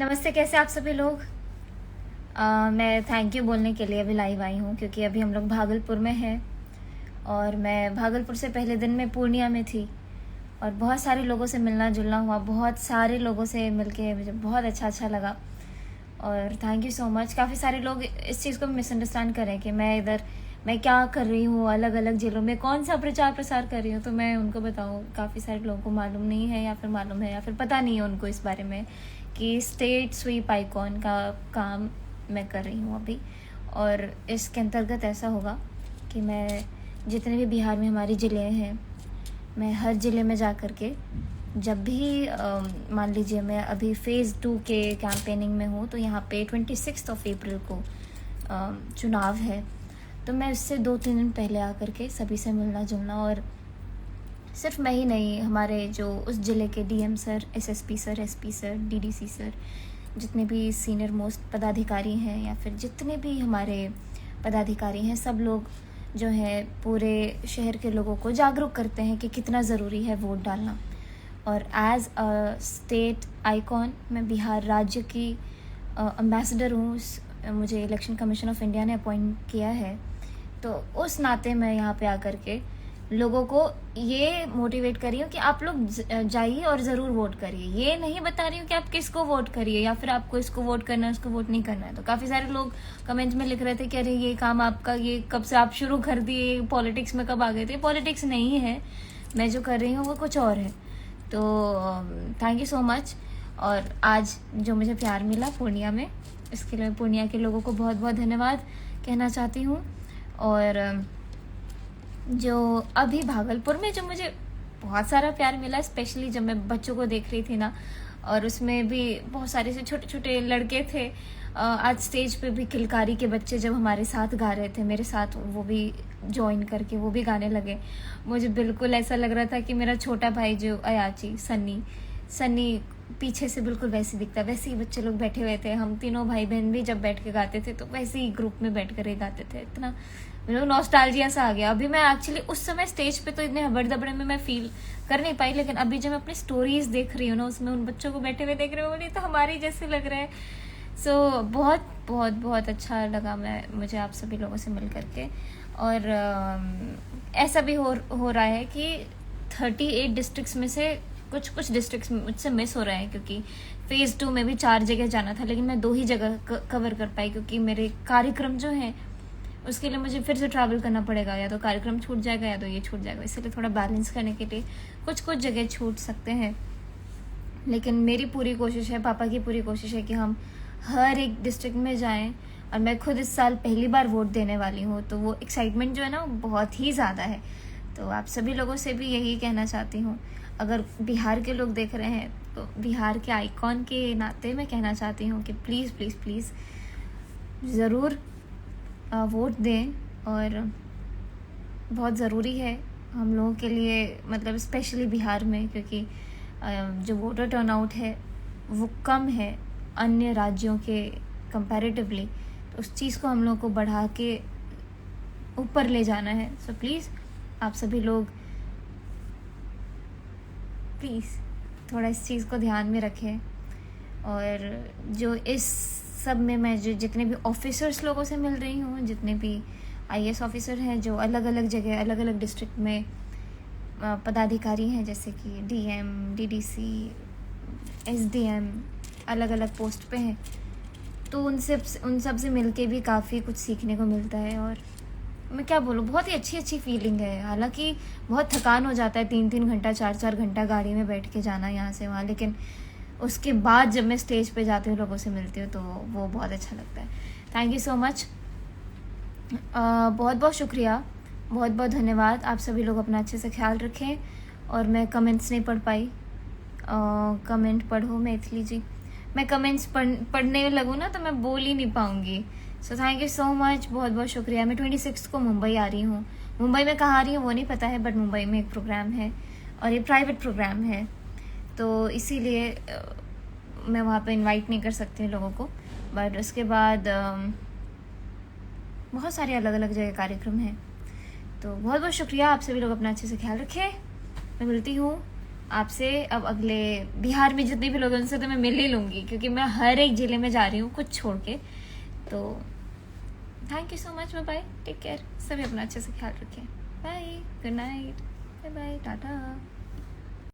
नमस्ते, कैसे आप सभी लोग। मैं थैंक यू बोलने के लिए अभी लाइव आई हूँ क्योंकि अभी हम लोग भागलपुर में हैं और मैं भागलपुर से पहले दिन में पूर्णिया में थी और बहुत सारे लोगों से मिलना जुलना हुआ। बहुत सारे लोगों से मिलके मुझे बहुत अच्छा लगा और थैंक यू सो मच। काफ़ी सारे लोग इस चीज़ को मिसअंडरस्टैंड करें कि मैं क्या कर रही हूँ, अलग अलग जिलों में कौन सा प्रचार प्रसार कर रही हूँ। तो मैं उनको बताऊँ, काफ़ी सारे लोगों को मालूम नहीं है या फिर मालूम है या फिर पता नहीं है उनको इस बारे में कि स्टेट स्वीप आइकॉन का काम मैं कर रही हूँ अभी। और इसके अंतर्गत ऐसा होगा कि मैं जितने भी बिहार में हमारे ज़िले हैं, मैं हर ज़िले में जा कर के जब भी मान लीजिए मैं अभी फ़ेज़ 2 के कैंपेनिंग में हूँ, तो यहाँ पे 26 अप्रैल को चुनाव है। तो मैं उससे 2-3 दिन पहले आकर के सभी से मिलना जुलना, और सिर्फ मैं ही नहीं, हमारे जो उस ज़िले के DM sir, SSP sir, SP sir, DDC sir, जितने भी सीनियर मोस्ट पदाधिकारी हैं या फिर जितने भी हमारे पदाधिकारी हैं, सब लोग जो है पूरे शहर के लोगों को जागरूक करते हैं कि कितना ज़रूरी है वोट डालना। और एज अ स्टेट आइकॉन मैं बिहार राज्य की एम्बेसडर हूँ। मुझे इलेक्शन कमीशन ऑफ इंडिया ने अपॉइंट किया है, तो उस नाते मैं यहाँ पे आकर के लोगों को ये मोटिवेट कर रही हूँ कि आप लोग जाइए और ज़रूर वोट करिए। ये नहीं बता रही हूँ कि आप किसको वोट करिए या फिर आपको इसको वोट करना है, उसको वोट नहीं करना है। तो काफ़ी सारे लोग कमेंट्स में लिख रहे थे कि अरे ये काम आपका, ये कब से आप शुरू कर दिए, पॉलिटिक्स में कब आ गए थे। पॉलिटिक्स नहीं है, मैं जो कर रही हूँ वो कुछ और है। तो थैंक यू सो मच। और आज जो मुझे प्यार मिला पूर्णिया में, इसके लिए पूर्णिया के लोगों को बहुत बहुत धन्यवाद कहना चाहती हूँ। और जो अभी भागलपुर में जो मुझे बहुत सारा प्यार मिला, स्पेशली जब मैं बच्चों को देख रही थी ना, और उसमें भी बहुत सारे से छोटे छोटे लड़के थे। आज स्टेज पे भी किलकारी के बच्चे जब हमारे साथ गा रहे थे, मेरे साथ वो भी ज्वाइन करके वो भी गाने लगे। मुझे बिल्कुल ऐसा लग रहा था कि मेरा छोटा भाई जो अयाची सन्नी पीछे से बिल्कुल वैसे दिखता, वैसे ही बच्चे लोग बैठे हुए थे। हम तीनों भाई बहन भी जब बैठ के गाते थे तो वैसे ही ग्रुप में बैठ कर ही गाते थे। इतना मतलब नॉस्टैल्जिया सा आ गया। अभी मैं एक्चुअली उस समय स्टेज पे तो इतने हबड़ दबड़े में मैं फील कर नहीं पाई, लेकिन अभी जब मैं अपनी स्टोरीज देख रही हूँ ना, उसमें उन बच्चों को बैठे हुए देख रही हूँ, बोली तो हमारी जैसे लग रहा है। सो बहुत बहुत बहुत अच्छा लगा मुझे आप सभी लोगों से मिल करके। और ऐसा भी हो रहा है कि 38 डिस्ट्रिक्ट्स में से कुछ डिस्ट्रिक्ट्स मुझसे मिस हो रहे हैं, क्योंकि फ़ेज़ 2 में भी 4 जगह जाना था, लेकिन मैं 2 ही जगह कवर कर पाई क्योंकि मेरे कार्यक्रम जो हैं उसके लिए मुझे फिर से ट्रैवल करना पड़ेगा। या तो कार्यक्रम छूट जाएगा या तो ये छूट जाएगा, इसलिए थोड़ा बैलेंस करने के लिए कुछ जगह छूट सकते हैं। लेकिन मेरी पूरी कोशिश है, पापा की पूरी कोशिश है कि हम हर एक डिस्ट्रिक्ट में जाएं। और मैं खुद इस साल पहली बार वोट देने वाली हूँ, तो वो एक्साइटमेंट जो है ना वो बहुत ही ज़्यादा है। तो आप सभी लोगों से भी यही कहना चाहती हूँ, अगर बिहार के लोग देख रहे हैं तो बिहार के आइकॉन के नाते मैं कहना चाहती हूँ कि प्लीज़ प्लीज़ प्लीज़ ज़रूर वोट दें। और बहुत ज़रूरी है हम लोगों के लिए, मतलब स्पेशली बिहार में, क्योंकि जो वोटर टर्नआउट है वो कम है अन्य राज्यों के कंपैरेटिवली। तो उस चीज़ को हम लोगों को बढ़ा के ऊपर ले जाना है। सो प्लीज़ आप सभी लोग प्लीज़ थोड़ा इस चीज़ को ध्यान में रखें। और जो इस सब में मैं जो जितने भी ऑफिसर्स लोगों से मिल रही हूँ, जितने भी आईएएस ऑफिसर हैं जो अलग अलग जगह अलग अलग डिस्ट्रिक्ट में पदाधिकारी हैं, जैसे कि डीएम, डीडीसी, एसडीएम, अलग अलग पोस्ट पे हैं, तो उन सब से मिलके भी काफ़ी कुछ सीखने को मिलता है। और मैं क्या बोलूँ, बहुत ही अच्छी फीलिंग है। हालांकि बहुत थकान हो जाता है 3-3 घंटा 4-4 घंटा गाड़ी में बैठ के जाना यहाँ से वहाँ, लेकिन उसके बाद जब मैं स्टेज पे जाती हूँ, लोगों से मिलती हूँ, तो वो बहुत अच्छा लगता है। थैंक यू सो मच, बहुत बहुत शुक्रिया, बहुत बहुत धन्यवाद। आप सभी लोग अपना अच्छे से ख्याल रखें। और मैं कमेंट्स नहीं पढ़ पाई, कमेंट पढ़ो मैथिली जी। मैं कमेंट्स पढ़ने लगूँ ना तो मैं बोल ही नहीं पाऊँगी। So thank you so much, बहुत बहुत शुक्रिया। मैं 26 को मुंबई आ रही हूँ। मुंबई में कहाँ आ रही हूँ वो नहीं पता है, बट मुंबई में एक प्रोग्राम है और ये प्राइवेट प्रोग्राम है, तो इसीलिए मैं वहाँ पे इनवाइट नहीं कर सकती लोगों को। बट उसके बाद बहुत सारे अलग अलग जगह कार्यक्रम हैं। तो बहुत बहुत शुक्रिया, आप सभी लोग अपना अच्छे से ख्याल रखें। मैं मिलती हूँ आपसे अब अगले बिहार में जितने भी लोग हैं उनसे तो मैं मिल ही लूँगी, क्योंकि मैं हर एक ज़िले में जा रही हूँ कुछ छोड़ के। तो thank you so much, bye bye, take care, सभी अपना अच्छे से ख्याल रखें, bye, good night, bye bye, Tata.